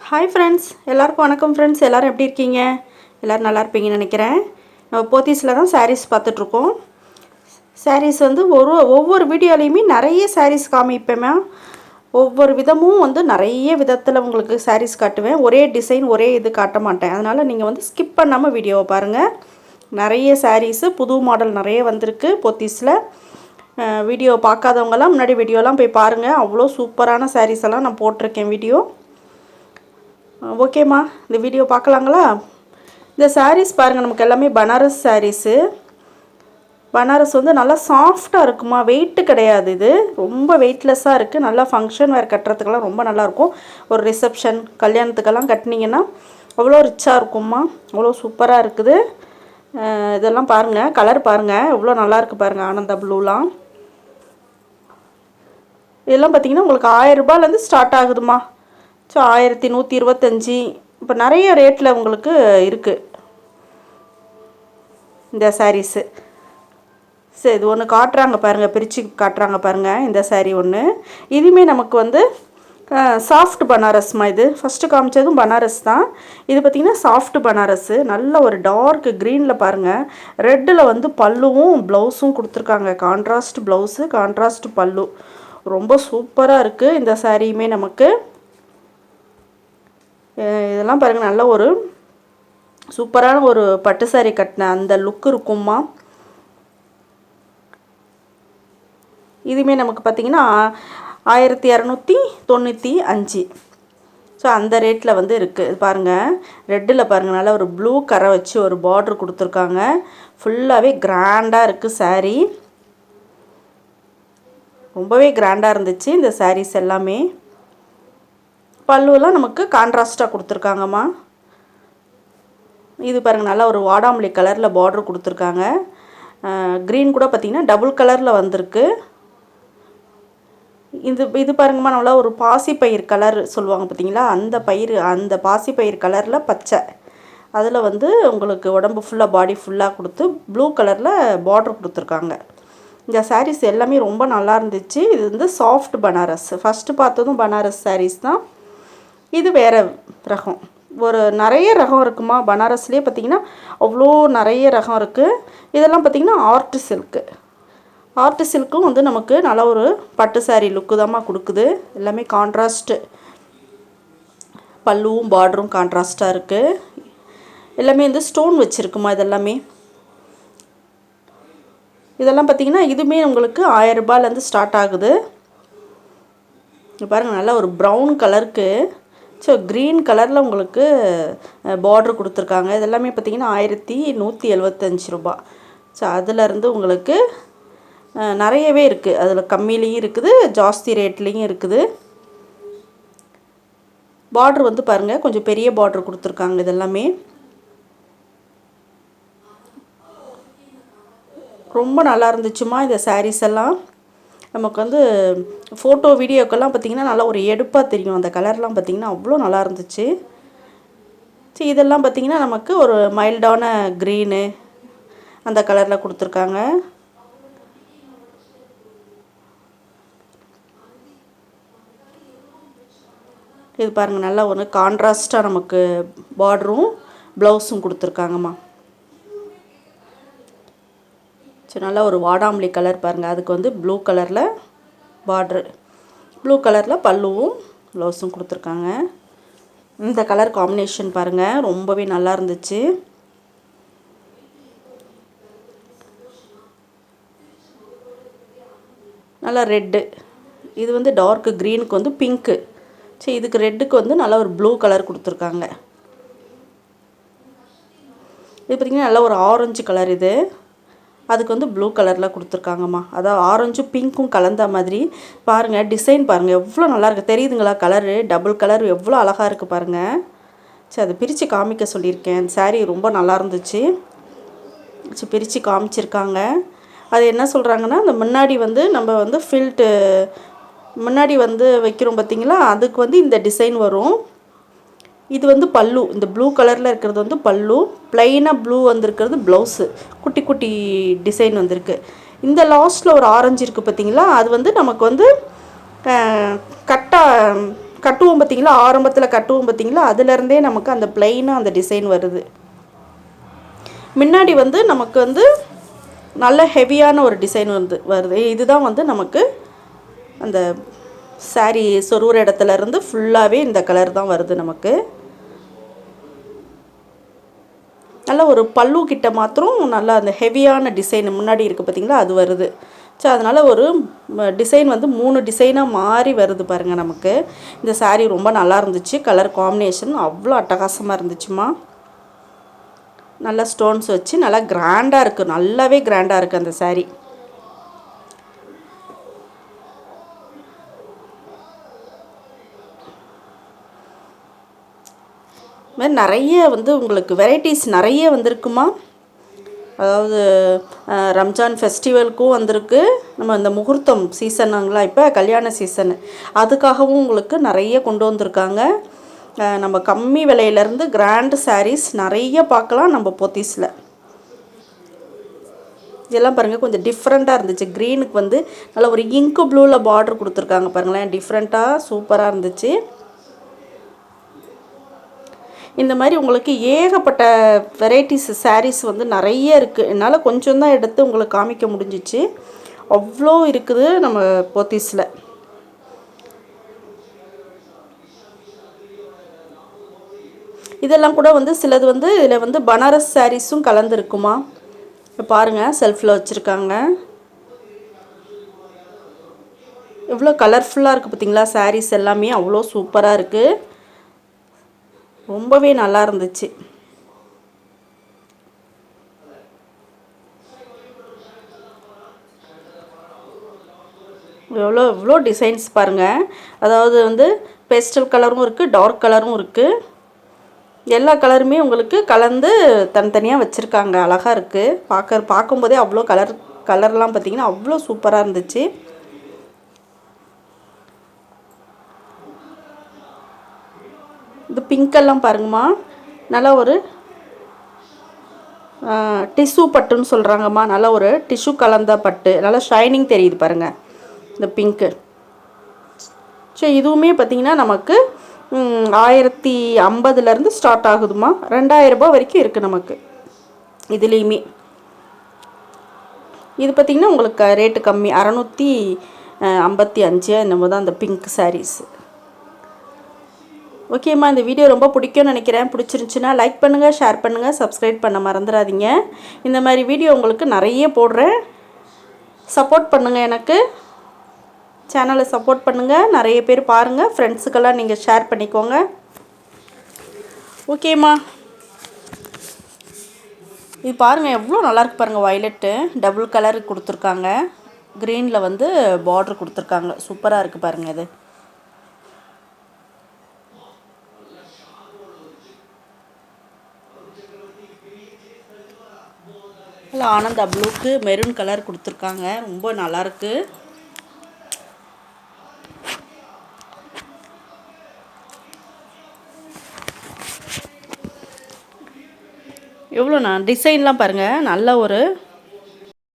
Hi friends, எல்லாருக்கும் வணக்கம் friends. எல்லோரும் எப்படி இருக்கீங்க? எல்லோரும் நல்லா இருப்பீங்கன்னு நினைக்கிறேன். நம்ம போத்தீஸில் தான் சாரீஸ் பார்த்துட்ருக்கோம். சாரீஸ் வந்து ஒவ்வொரு வீடியோலையுமே நிறைய சாரீஸ் காமிப்பேன். ஒவ்வொரு விதமும் வந்து நிறைய விதத்தில் உங்களுக்கு சாரீஸ் காட்டுவேன். ஒரே டிசைன் ஒரே இது காட்ட மாட்டேன். அதனால் நீங்கள் வந்து ஸ்கிப் பண்ணாமல் வீடியோவை பாருங்கள். நிறைய சாரீஸு புது மாடல் நிறைய வந்திருக்கு போத்தீஸில். வீடியோ பார்க்காதவங்கலாம் முன்னாடி வீடியோலாம் போய் பாருங்கள். அவ்வளோ சூப்பரான சாரீஸ் எல்லாம் நான் போட்டிருக்கேன் வீடியோ. ஓகேம்மா, இந்த வீடியோ பார்க்கலாங்களா? இந்த சாரீஸ் பாருங்கள், நமக்கு எல்லாமே பனாரஸ் சாரீஸு. பனாரஸ் வந்து நல்லா சாஃப்டாக இருக்குமா, வெயிட்டு கிடையாது. இது ரொம்ப வெயிட்லெஸ்ஸாக இருக்குது. நல்லா ஃபங்க்ஷன் வேர் கட்டுறதுக்கெல்லாம் ரொம்ப நல்லாயிருக்கும். ஒரு ரிசப்ஷன் கல்யாணத்துக்கெல்லாம் கட்டினீங்கன்னா அவ்வளோ ரிச்சாக இருக்கும்மா. அவ்வளோ சூப்பராக இருக்குது. இதெல்லாம் பாருங்கள், கலர் பாருங்கள் எவ்வளோ நல்லாயிருக்கு பாருங்கள். ஆனந்தா ப்ளூலாம் இதெல்லாம் பார்த்திங்கன்னா உங்களுக்கு 1000 ரூபாயிலேருந்து ஸ்டார்ட் ஆகுதுமா. ஸோ 1125 இப்போ நிறைய ரேட்டில் உங்களுக்கு இருக்குது இந்த சாரீஸு. சரி, இது ஒன்று காட்டுறாங்க பாருங்கள், பிரித்து காட்டுறாங்க பாருங்கள். இந்த சாரீ ஒன்று, இதுவுமே நமக்கு வந்து சாஃப்ட் பனாரஸ்மா. இது ஃபஸ்ட்டு காமிச்சதும் பனாரஸ் தான். இது பார்த்திங்கன்னா சாஃப்ட் பனாரஸு. நல்ல ஒரு டார்க் க்ரீனில் பாருங்கள். ரெட்டில் வந்து பல்லுவும் ப்ளவுஸும் கொடுத்துருக்காங்க. கான்ட்ராஸ்ட் ப்ளவுஸு, கான்ட்ராஸ்ட் பல்லு. ரொம்ப சூப்பராக இருக்குது இந்த சாரியுமே நமக்கு. இதெல்லாம் பாருங்கள், நல்ல ஒரு சூப்பரான ஒரு பட்டு சாரி கட்டின அந்த லுக் இருக்கும்மா. இதுவுமே நமக்கு பார்த்திங்கன்னா 1295. ஸோ அந்த ரேட்டில் வந்து இருக்குது பாருங்கள். ரெட்டில் பாருங்கள், நல்ல ஒரு ப்ளூ கரை வச்சு ஒரு பார்ட்ரு கொடுத்துருக்காங்க. ஃபுல்லாகவே கிராண்டாக இருக்குது சாரீ. ரொம்பவே கிராண்டாக இருந்துச்சு இந்த சாரீஸ் எல்லாமே. பல்லுவெல்லாம் நமக்கு கான்ட்ராஸ்ட்டாக கொடுத்துருக்காங்கம்மா. இது பாருங்கள், நல்லா ஒரு வாடாமல்லி கலரில் பார்ட்ரு கொடுத்துருக்காங்க. க்ரீன் கூட பார்த்திங்கன்னா டபுள் கலரில் வந்திருக்கு. இது பாருங்கம்மா, நல்லா ஒரு பாசிப்பயிர் கலர் சொல்லுவாங்க பார்த்திங்களா, அந்த பயிர், அந்த பாசிப்பயிர் கலரில் பச்சை. அதில் வந்து உங்களுக்கு உடம்பு ஃபுல்லாக பாடி ஃபுல்லாக கொடுத்து ப்ளூ கலரில் பார்ட்ரு கொடுத்துருக்காங்க. இந்த சாரீஸ் எல்லாமே ரொம்ப நல்லா இருந்துச்சு. இது வந்து சாஃப்ட் பனாரஸ். ஃபஸ்ட்டு பார்த்ததும் பனாரஸ் சாரீஸ் தான். இது வேறு ரகம். ஒரு நிறைய ரகம் இருக்குமா பனாரஸ்லேயே. பார்த்திங்கன்னா அவ்வளோ நிறைய ரகம் இருக்குது. இதெல்லாம் பார்த்திங்கன்னா ஆர்ட் சில்க்கு. ஆர்ட் சில்க்கும் வந்து நமக்கு நல்ல ஒரு பட்டு சாரீ லுக்கு தான்மா கொடுக்குது. எல்லாமே கான்ட்ராஸ்ட்டு, பல்லுவும் பார்டரும் கான்ட்ராஸ்ட்டாக இருக்குது. எல்லாமே வந்து ஸ்டோன் வச்சுருக்குமா இதெல்லாமே. இதெல்லாம் பார்த்திங்கன்னா இதுவுமே உங்களுக்கு 1000 ரூபாயிலேருந்து ஸ்டார்ட் ஆகுது. பாருங்கள், நல்லா ஒரு ப்ரௌன் கலருக்கு ஸோ க்ரீன் கலரில் உங்களுக்கு பார்ட்ரு கொடுத்துருக்காங்க. இதெல்லாமே பார்த்திங்கன்னா 1175 ரூபா. ஸோ அதிலருந்து உங்களுக்கு நிறையவே இருக்குது. அதில் கம்மியிலையும் இருக்குது, ஜாஸ்தி ரேட்லேயும் இருக்குது. பார்ட்ரு வந்து பாருங்கள், கொஞ்சம் பெரிய பார்ட்ரு கொடுத்துருக்காங்க. இதெல்லாமே ரொம்ப நல்லா இருந்துச்சுமா இந்த சாரீஸ் எல்லாம். நமக்கு வந்து ஃபோட்டோ வீடியோக்கெல்லாம் பார்த்திங்கன்னா நல்லா ஒரு எடுப்பாக தெரியும். அந்த கலர்லாம் பார்த்திங்கன்னா அவ்வளோ நல்லா இருந்துச்சு. சரி, இதெல்லாம் பார்த்திங்கன்னா நமக்கு ஒரு மைல்டான க்ரீனு அந்த கலரில் கொடுத்துருக்காங்க. இது பாருங்கள், நல்லா ஒரு கான்ட்ராஸ்ட்டாக நமக்கு பார்டரும் ப்ளவுஸும் கொடுத்துருக்காங்கம்மா. சரி, நல்லா ஒரு வாடாமல்லி கலர் பாருங்கள். அதுக்கு வந்து ப்ளூ கலரில் பார்ட்ரு, ப்ளூ கலரில் பல்லுவும் ப்ளவுஸும் கொடுத்துருக்காங்க. இந்த கலர் காம்பினேஷன் பாருங்கள், ரொம்பவே நல்லா இருந்துச்சு. நல்லா ரெட்டு. இது வந்து டார்க் க்ரீனுக்கு வந்து பிங்க்கு. சரி, இதுக்கு ரெட்டுக்கு வந்து நல்லா ஒரு ப்ளூ கலர் கொடுத்துருக்காங்க. இது பார்த்திங்கன்னா நல்லா ஒரு ஆரஞ்சு கலர். இது அதுக்கு வந்து ப்ளூ கலரில் கொடுத்துருக்காங்கம்மா. அதாவது ஆரஞ்சும் பிங்க்கும் கலந்த மாதிரி பாருங்கள். டிசைன் பாருங்கள் எவ்வளோ நல்லாயிருக்கு, தெரியுதுங்களா? கலரு டபுள் கலர் எவ்வளோ அழகாக இருக்குது பாருங்கள். சரி, அதை பிரித்து காமிக்க சொல்லியிருக்கேன். சாரீ ரொம்ப நல்லா இருந்துச்சு. சரி, பிரித்து காமிச்சிருக்காங்க. அது என்ன சொல்கிறாங்கன்னா, அந்த முன்னாடி வந்து நம்ம வந்து ஃபில்ட்டு முன்னாடி வந்து வைக்கிறோம் பார்த்திங்களா, அதுக்கு வந்து இந்த டிசைன் வரும். இது வந்து பல்லு. இந்த ப்ளூ கலரில் இருக்கிறது வந்து பல்லு. ப்ளைனாக ப்ளூ வந்திருக்கிறது ப்ளவுஸு. குட்டி குட்டி டிசைன் வந்திருக்கு. இந்த லாஸ்ட்டில் ஒரு ஆரஞ்சு இருக்குது பார்த்திங்களா, அது வந்து நமக்கு வந்து கட்டுவோம் பார்த்தீங்களா, ஆரம்பத்தில் கட்டுவோம் பார்த்தீங்களா, அதுலேருந்தே நமக்கு அந்த பிளெயினாக அந்த டிசைன் வருது. முன்னாடி வந்து நமக்கு வந்து நல்ல ஹெவியான ஒரு டிசைன் வருது. இதுதான் வந்து நமக்கு அந்த சாரீ சொருகிற இடத்துல இருந்து ஃபுல்லாகவே இந்த கலர் தான் வருது நமக்கு. நல்லா ஒரு பல்லு கிட்ட மாத்திரம் நல்லா அந்த ஹெவியான டிசைன் முன்னாடி இருக்குது பார்த்தீங்களா, அது வருது. ஸோ அதனால் ஒரு டிசைன் வந்து 3 டிசைனாக மாறி வருது பாருங்கள் நமக்கு. இந்த சாரீ ரொம்ப நல்லா இருந்துச்சு. கலர் காம்பினேஷன் அவ்வளோ அட்டகாசமாக இருந்துச்சுமா. நல்லா ஸ்டோன்ஸ் வச்சு நல்லா கிராண்டாக இருக்குது, நல்லாவே கிராண்டாக இருக்குது அந்த சாரீ. மாதிரி நிறைய வந்து உங்களுக்கு வெரைட்டிஸ் நிறைய வந்திருக்குமா. அதாவது ரம்ஜான் ஃபெஸ்டிவலுக்கும் வந்திருக்கு. நம்ம இந்த முகூர்த்தம் சீசனுங்களா, இப்போ கல்யாண சீசனு, அதுக்காகவும் உங்களுக்கு நிறைய கொண்டு வந்திருக்காங்க. நம்ம கம்மி விலையிலேருந்து கிராண்டு சாரீஸ் நிறைய பார்க்கலாம் நம்ம போத்தீஸில். இதெல்லாம் பாருங்கள் கொஞ்சம் டிஃப்ரெண்ட்டாக இருந்துச்சு. க்ரீனுக்கு வந்து நல்ல ஒரு இங்கு ப்ளூவில் பார்டர் கொடுத்துருக்காங்க பாருங்களேன், டிஃப்ரெண்ட்டாக சூப்பராக இருந்துச்சு. இந்த மாதிரி உங்களுக்கு ஏகப்பட்ட வெரைட்டிஸ் சாரீஸ் வந்து நிறைய இருக்குது. என்னால் கொஞ்சம் தான் எடுத்து உங்களுக்கு காமிக்க முடிஞ்சிச்சு, அவ்வளோ இருக்குது நம்ம போத்தீஸில். இதெல்லாம் கூட வந்து சிலது வந்து இதில் வந்து பனாரஸ் சாரீஸும் கலந்துருக்குமா. இப்போ பாருங்கள், செல்ஃபில் வச்சுருக்காங்க. எவ்வளோ கலர்ஃபுல்லாக இருக்குது பார்த்தீங்களா. சாரீஸ் எல்லாமே அவ்வளோ சூப்பராக இருக்குது, ரொம்பவே நல்லா இருந்துச்சு. எவ்வளோ டிசைன்ஸ் பாருங்கள். அதாவது வந்து பேஸ்டல் கலரும் இருக்குது, டார்க் கலரும் இருக்குது. எல்லா கலருமே உங்களுக்கு கலந்து தனித்தனியாக வச்சுருக்காங்க. அழகாக இருக்குது பார்க்கும்போதே. அவ்வளோ கலர்லாம் பார்த்திங்கன்னா அவ்வளோ சூப்பராக இருந்துச்சு. இது பிங்க்கெல்லாம் பாருங்கம்மா, நல்லா ஒரு டிஷ்யூ பட்டுன்னு சொல்கிறாங்கம்மா. நல்லா ஒரு டிஷ்யூ கலந்த பட்டு, நல்லா ஷைனிங் தெரியுது பாருங்கள் இந்த பிங்க்கு. ஸோ இதுவுமே பார்த்திங்கன்னா நமக்கு 1050லேருந்து ஸ்டார்ட் ஆகுதுமா. 2000 ரூபாய் வரைக்கும் இருக்குது நமக்கு இதுலேயுமே. இது பார்த்திங்கன்னா உங்களுக்கு ரேட்டு கம்மி, 655 என்னமோ தான் அந்த பிங்க் சாரீஸு. ஓகேம்மா, இந்த வீடியோ ரொம்ப பிடிக்கும்னு நினைக்கிறேன். பிடிச்சிருந்துச்சின்னா லைக் பண்ணுங்கள், ஷேர் பண்ணுங்கள், சப்ஸ்கிரைப் பண்ண மறந்துடாதீங்க. இந்த மாதிரி வீடியோ உங்களுக்கு நிறைய போடுறேன். சப்போர்ட் பண்ணுங்கள், எனக்கு சேனலை சப்போர்ட் பண்ணுங்கள். நிறைய பேர் பாருங்கள், ஃப்ரெண்ட்ஸுக்கெல்லாம் நீங்கள் ஷேர் பண்ணிக்கோங்க. ஓகேம்மா, இது பாருங்கள் எவ்வளோ நல்லாயிருக்கு பாருங்கள். வயலட்டு டபுள் கலர் கொடுத்துருக்காங்க, க்ரீனில் வந்து பார்ட்ரு கொடுத்துருக்காங்க. சூப்பராக இருக்குது பாருங்கள். இது இல்லை ஆனந்தா ப்ளூக்கு மெரூன் கலர் கொடுத்துருக்காங்க, ரொம்ப நல்லாயிருக்கு. எவ்வளோண்ணா டிசைன்லாம் பாருங்கள், நல்ல ஒரு